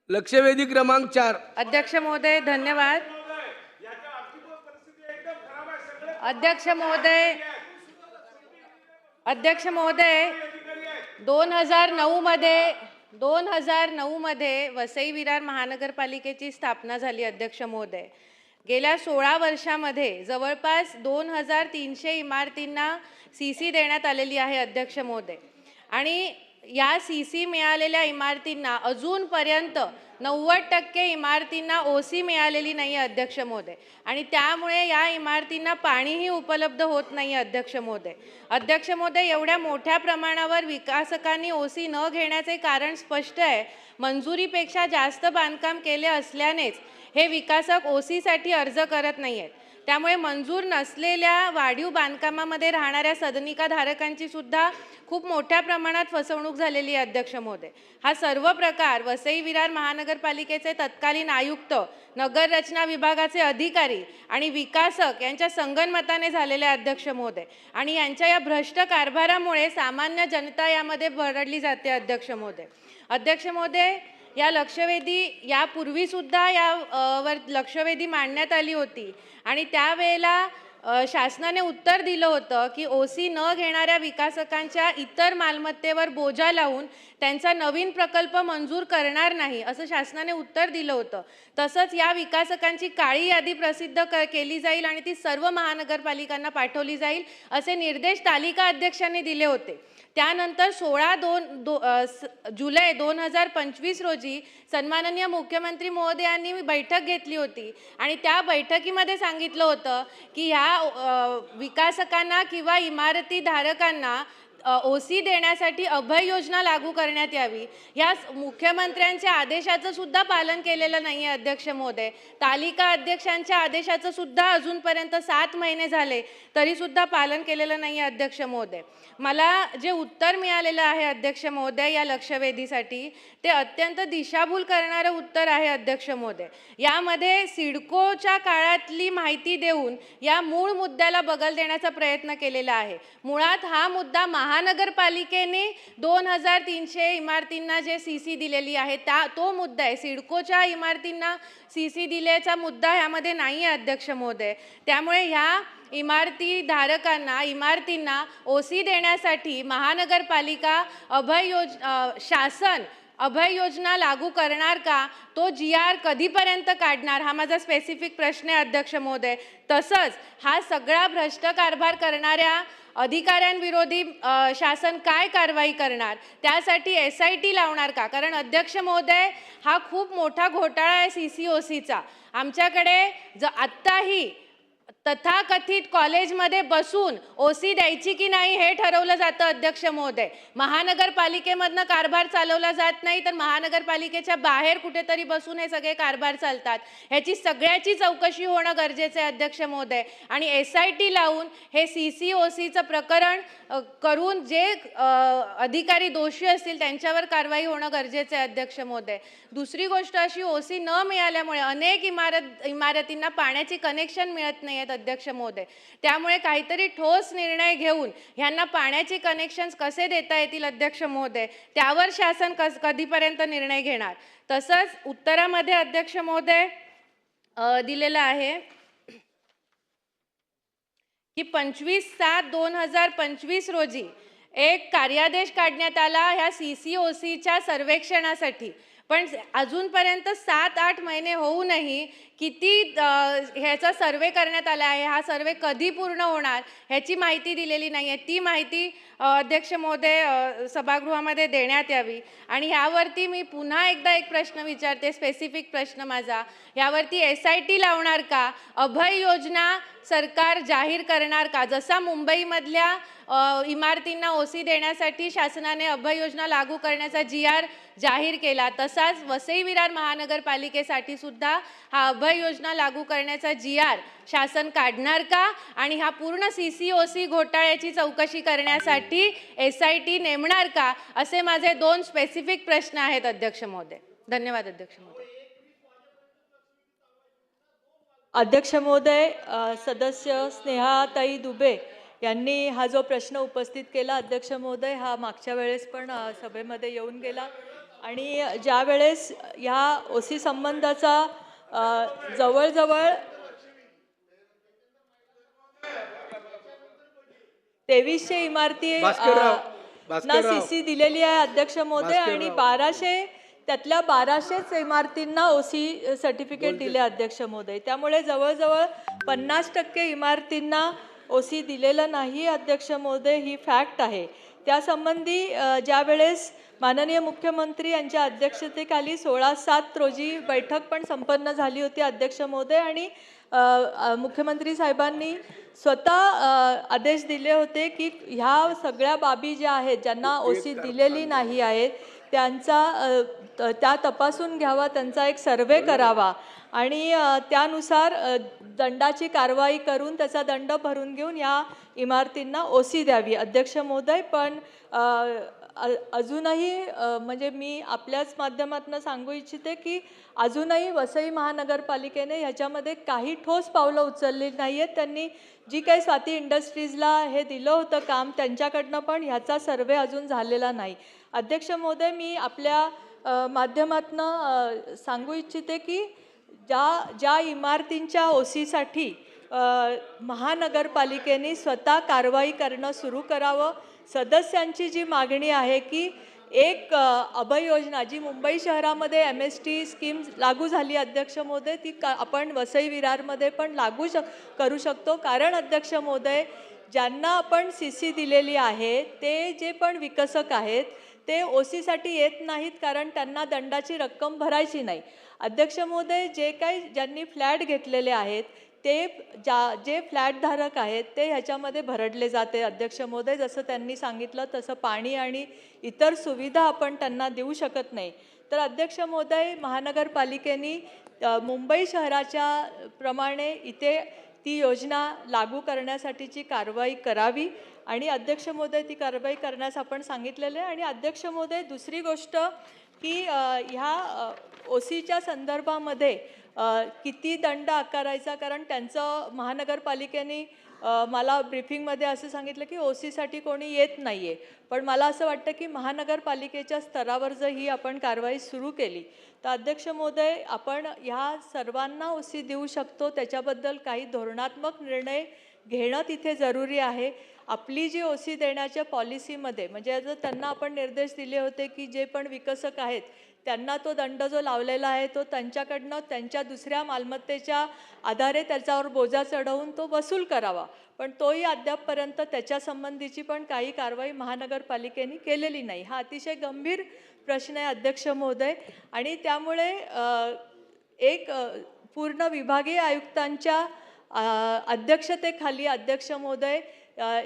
लक्षवेधी क्रमांक 4। अध्यक्ष महोदय धन्यवाद। अध्यक्ष महोदय 2009 मध्ये वसई विरार महानगरपालिकेची स्थापना झाली। अध्यक्ष महोदय गेल्या 16 वर्षामध्ये जवळपास 2300 इमारतींना सीसी देण्यात आलेली आहे। अध्यक्ष महोदय आणि या सीसी मिळालेल्या इमारतींना अजूनपर्यंत 90% इमारतींना ओसी मिळालेली नाही। अध्यक्ष महोदय आणि त्यामुळे या इमारतींना पाणीही उपलब्ध होत नाही। अध्यक्ष महोदय एवढ्या मोठ्या प्रमाणावर विकासकांनी ओसी न घेण्याचे कारण स्पष्ट आहे। मंजुरीपेक्षा जास्त बांधकाम केले असल्यानेच हे विकासक ओसीसाठी अर्ज करत नाहीयेत। त्यामुळे मंजूर नसलेल्या वाढीव बांधकामामध्ये राहणाऱ्या सदनिका धारकांची सुद्धा खूप मोठ्या प्रमाणात फसवणूक झालेली आहे। अध्यक्ष महोदय हा सर्व प्रकार वसई विरार महानगरपालिकेचे तत्कालीन आयुक्त, नगर रचना विभागाचे अधिकारी आणि विकासक यांच्या संगनमताने झालेले आहे। अध्यक्ष महोदय आणि यांच्या या भ्रष्ट कारभारामुळे सामान्य जनता यामध्ये भरडली जाते। अध्यक्ष महोदय या लक्षवेधी यापूर्वी सुद्धा यावर लक्षवेधी मांडण्यात आली होती आणि त्यावेळेला शासनाने उत्तर दिलं होतं की ओसी न घेणाऱ्या विकासकांच्या इतर मालमत्तेवर बोजा लावून त्यांचा नवीन प्रकल्प मंजूर करणार नाही असं शासनाने उत्तर दिलं होतं। तसंच या विकासकांची काळी यादी प्रसिद्ध केली जाईल आणि ती सर्व महानगरपालिकांना पाठवली जाईल असे निर्देश तालिका अध्यक्षांनी दिले होते। त्यानंतर 16 जुलै 2025 रोजी सन्माननीय मुख्यमंत्री महोदयांनी बैठक घेतली होती आणि त्या बैठकीमध्ये सांगितलं होतं की ह्या विकासकांना किंवा इमारती धारकांना ओसी देण्यासाठी अभय योजना लागू करण्यात यावी। या मुख्यमंत्र्यांच्या आदेशाचं सुद्धा पालन केलेलं नाही आहे। अध्यक्ष महोदय तालिका अध्यक्षांच्या आदेशाचं सुद्धा अजूनपर्यंत 7 महिने झाले तरी सुद्धा पालन केलेलं नाही आहे। अध्यक्ष महोदय मला जे उत्तर मिळालेलं आहे अध्यक्ष महोदय या लक्षवेधीसाठी ते अत्यंत दिशाभूल करणारं उत्तर आहे। अध्यक्ष महोदय यामध्ये सिडकोच्या काळातली माहिती देऊन या मूळ मुद्द्याला बगल देण्याचा प्रयत्न केलेला आहे। मुळात हा मुद्दा महानगरपालिकेने 2300 इमारतींना जे सीसी दिलेली आहे तो मुद्दा आहे। सिडकोच्या इमारतींना सीसी दिल्याचा मुद्दा यामध्ये नाही आहे। अध्यक्ष महोदय त्यामुळे ह्या इमारतींना ओसी देण्यासाठी महानगरपालिका शासन अभय योजना लागू करणार का, तो GR कधीपर्यंत काढणार हा माझा स्पेसिफिक प्रश्न आहे। अध्यक्ष महोदय तसंच हा सगळा भ्रष्ट कारभार करणाऱ्या अधिकाऱ्यांविरोधी शासन काय कारवाई करणार, त्यासाठी SIT लावणार का? कारण अध्यक्ष महोदय हा खूप मोठा घोटाळा आहे CCOCचा। आमच्याकडे आत्ताही तथाकथित कॉलेजमध्ये बसून ओसी द्यायची की नाही हे ठरवलं जातं। अध्यक्ष महोदय महानगरपालिकेमधनं कारभार चालवला जात नाही तर महानगरपालिकेच्या बाहेर कुठेतरी बसून हे सगळे कारभार चालतात। ह्याची सगळ्याची चौकशी होणं गरजेचं आहे। अध्यक्ष महोदय आणि SIT लावून हे CCOCचं प्रकरण करून जे अधिकारी दोषी असतील त्यांच्यावर कारवाई होणं गरजेचं आहे। अध्यक्ष महोदय दुसरी गोष्ट अशी ओसी न मिळाल्यामुळे अनेक इमारतींना पाण्याची कनेक्शन मिळत नाही आहेत। अध्यक्ष महोदय त्यामुळे काहीतरी ठोस निर्णय घेऊन ह्यांना पाण्याचे कनेक्शन्स कसे देता येतील अध्यक्ष महोदय त्यावर शासन कधीपर्यंत निर्णय घेणार। तसंच उत्तरामध्ये अध्यक्ष महोदय दिलेलं आहे की 25/7/2025 रोजी एक कार्यादेश काढण्यात आला ह्या CCOCच्या सर्वेक्षणासाठी, पण अजूनपर्यंत 7-8 महिने होऊनही किती ह्याचा सर्वे करण्यात आला आहे, हा सर्वे कधी पूर्ण होणार ह्याची माहिती दिलेली नाही आहे। ती माहिती अध्यक्ष महोदय सभागृहामध्ये देण्यात यावी। आणि ह्यावरती मी पुन्हा एकदा एक प्रश्न विचारते, स्पेसिफिक प्रश्न माझा, यावरती SIT लावणार का, अभय योजना सरकार जाहीर करणार का? जसा मुंबईमधल्या इमारतींना ओसी देण्यासाठी शासनाने अभय योजना लागू करण्याचा GR जाहीर केला तसाच वसई विरार महानगरपालिकेसाठी सुद्धा हा अभय योजना लागू करण्याचा GR शासन काढणार का आणि हा पूर्ण CCOC घोटाळ्याची चौकशी करण्यासाठी SIT नेमणार का, असे माझे 2 स्पेसिफिक प्रश्न आहेत। अध्यक्ष महोदय धन्यवाद। अध्यक्ष महोदय अध्यक्ष महोदय सदस्य स्नेहाताई दुबे यांनी हा जो प्रश्न उपस्थित केला अध्यक्ष महोदय हा मागच्या वेळेस पण सभेमध्ये येऊन गेला आणि ज्या वेळेस ह्या ओसी संबंधाचा जवळजवळ 2300 इमारती भास्करराव ना भास्करराव सीसी दिलेली आहे अध्यक्ष महोदय, आणि भास्करराव. 1200 त्यातल्या 1200च इमारतींना ओसी सर्टिफिकेट दिले अध्यक्ष महोदय. त्यामुळे जवळजवळ 50% इमारतींना ओसी दिलेलं नाही अध्यक्ष महोदय, ही फॅक्ट आहे. त्यासंबंधी ज्या वेळेस माननीय मुख्यमंत्री यांच्या अध्यक्षतेखाली 16/7 रोजी बैठक पण संपन्न झाली होती अध्यक्ष महोदय, आणि मुख्यमंत्री साहेबांनी स्वतः आदेश दिले होते की ह्या सगळ्या बाबी ज्या आहेत ज्यांना ओसी दिलेली नाही आहे त्यांचा त्या तपासून घ्यावा, त्यांचा एक सर्वे करावा आणि त्यानुसार दंडाची कारवाई करून त्याचा दंड भरून घेऊन या इमारतींना ओसी द्यावी अध्यक्ष महोदय. पण अजूनही म्हणजे मी आपल्याच माध्यमातून सांगू इच्छिते की अजूनही वसई महानगरपालिकेने ह्याच्यामध्ये काही ठोस पावलं उचलली नाही आहेत. त्यांनी जी काही स्वाती इंडस्ट्रीजला हे दिलं होतं काम, त्यांच्याकडनं पण ह्याचा सर्वे अजून झालेला नाही अध्यक्ष महोदय. मी आपल्या माध्यमातून सांगू इच्छिते की ज्या इमारतींच्या ओसीसाठी महानगरपालिकेने स्वतः कारवाई करणं सुरू करावं. सदस्यांची जी मागणी आहे की एक अभय योजना जी मुंबई शहरामध्ये MST स्कीम लागू झाली अध्यक्ष महोदय, ती आपण वसई विरारमध्ये पण करू शकतो. कारण अध्यक्ष महोदय, ज्यांना आपण CC दिलेली आहे ते जे पण विकसक आहेत ते ओसीसाठी येत नाहीत, कारण त्यांना दंडाची रक्कम भरायची नाही अध्यक्ष महोदय. जे काही ज्यांनी फ्लॅट घेतलेले आहेत ते जे फ्लॅटधारक आहेत ते ह्याच्यामध्ये भरडले जाते अध्यक्ष महोदय. जसं त्यांनी सांगितलं तसं पाणी आणि इतर सुविधा आपण त्यांना देऊ शकत नाही. तर अध्यक्ष महोदय, महानगरपालिकेने मुंबई शहराच्या प्रमाणे इथे ती योजना लागू करण्यासाठीची कारवाई करावी आणि अध्यक्ष महोदय ती कारवाई करण्यास आपण सांगितलेलं आहे. आणि अध्यक्ष महोदय, दुसरी गोष्ट की ह्या ओसीच्या संदर्भामध्ये किती दंड आकारायचा, कारण त्यांचं महानगरपालिकेने मला ब्रीफिंगमध्ये असं सांगितलं की ओसीसाठी कोणी येत नाही आहे. पण मला असं वाटतं की महानगरपालिकेच्या स्तरावर जर ही आपण कारवाई सुरू केली तर अध्यक्ष महोदय आपण ह्या सर्वांना ओसी देऊ शकतो. त्याच्याबद्दल काही धोरणात्मक निर्णय घेणं तिथे जरुरी आहे. आपली जी ओसी देण्याच्या पॉलिसीमध्ये म्हणजे जर त्यांना आपण निर्देश दिले होते की जे पण विकसक आहेत त्यांना तो दंड जो लावलेला आहे तो त्यांच्याकडनं त्यांच्या दुसऱ्या मालमत्तेच्या आधारे त्याच्यावर बोजा चढवून तो वसूल करावा, पण तोही अद्यापपर्यंत त्याच्यासंबंधीची पण काही कारवाई महानगरपालिकेने केलेली नाही. हा अतिशय गंभीर प्रश्न आहे अध्यक्ष महोदय. आणि त्यामुळे एक पूर्ण विभागीय आयुक्तांच्या अध्यक्षतेखाली अध्यक्ष महोदय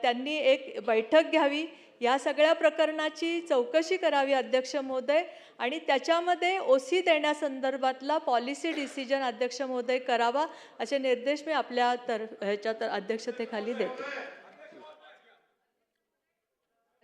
त्यांनी एक बैठक घ्यावी, या सगळ्या प्रकरणाची चौकशी करावी अध्यक्ष महोदय, आणि त्याच्यामध्ये ओसी देण्यासंदर्भातला पॉलिसी डिसिजन अध्यक्ष महोदय करावा असे निर्देश मी आपल्या ह्याच्या अध्यक्षतेखाली देते.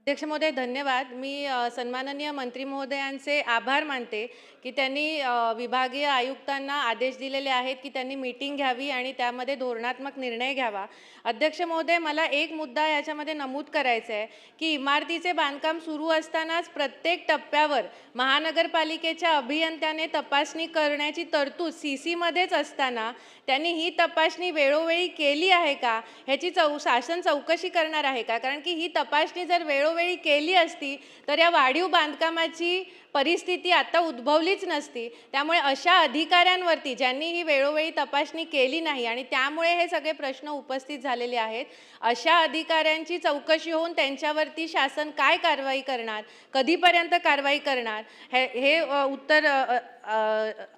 अध्यक्ष महोदय, धन्यवाद. मी सन्माननीय मंत्री महोदयांचे आभार मानते की त्यांनी विभागीय आयुक्तांना आदेश दिलेले आहेत की त्यांनी मीटिंग घ्यावी आणि त्यामध्ये धोरणात्मक निर्णय घ्यावा. अध्यक्ष महोदय, मला एक मुद्दा याच्यामध्ये नमूद करायचा आहे की इमारतीचे बांधकाम सुरू असतानाच प्रत्येक टप्प्यावर महानगरपालिकेच्या अभियंत्याने तपासणी करण्याची तरतूद CCमध्येच असताना त्यांनी ही तपासणी वेळोवेळी केली आहे का ह्याची शासन चौकशी करणार आहे का? कारण की ही तपासणी जर वेळोवेळी केली असती तर या वाढीव बांधकामाची परिस्थिती आता उद्भवलीच नसती. त्यामुळे अशा अधिकाऱ्यांवरती ज्यांनी ही वेळोवेळी तपासणी केली नाही आणि त्यामुळे हे सगळे प्रश्न उपस्थित झालेले आहेत, अशा अधिकाऱ्यांची चौकशी होऊन त्यांच्यावरती शासन काय कारवाई करणार, कधीपर्यंत कारवाई करणार, हे उत्तर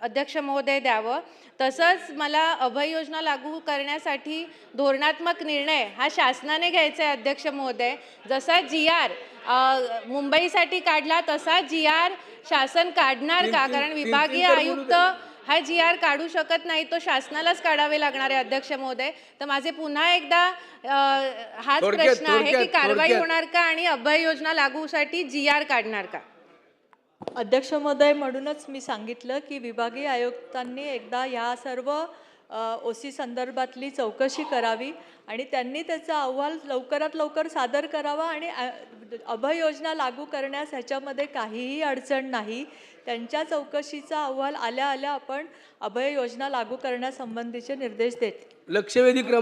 अध्यक्ष महोदय द्यावं. तसंच मला अभय योजना लागू करण्यासाठी धोरणात्मक निर्णय हा शासनाने घ्यायचा आहे अध्यक्ष महोदय. जसा GR मुंबईसाठी काढला तसा GR शासन काढणार का? कारण विभागीय आयुक्त हा GR काढू शकत नाही, तो शासनालाच काढावे लागणार आहे अध्यक्ष महोदय. तर माझे पुन्हा एकदा हाच प्रश्न आहे की कारवाई होणार का आणि अभय योजना लागूसाठी GR काढणार का? अध्यक्ष महोदय, म्हणूनच मी सांगितलं की विभागीय आयुक्तांनी एकदा या सर्व OC संदर्भातली चौकशी करावी आणि त्यांनी त्याचा अहवाल लवकरात लवकर सादर करावा आणि अभय योजना लागू करण्यास ह्याच्यामध्ये काहीही अडचण नाही. त्यांच्या चौकशीचा अहवाल आल्या आल्या आपण अभय योजना लागू करण्यासंबंधीचे निर्देश देतील. लक्षवेधी क्रमांक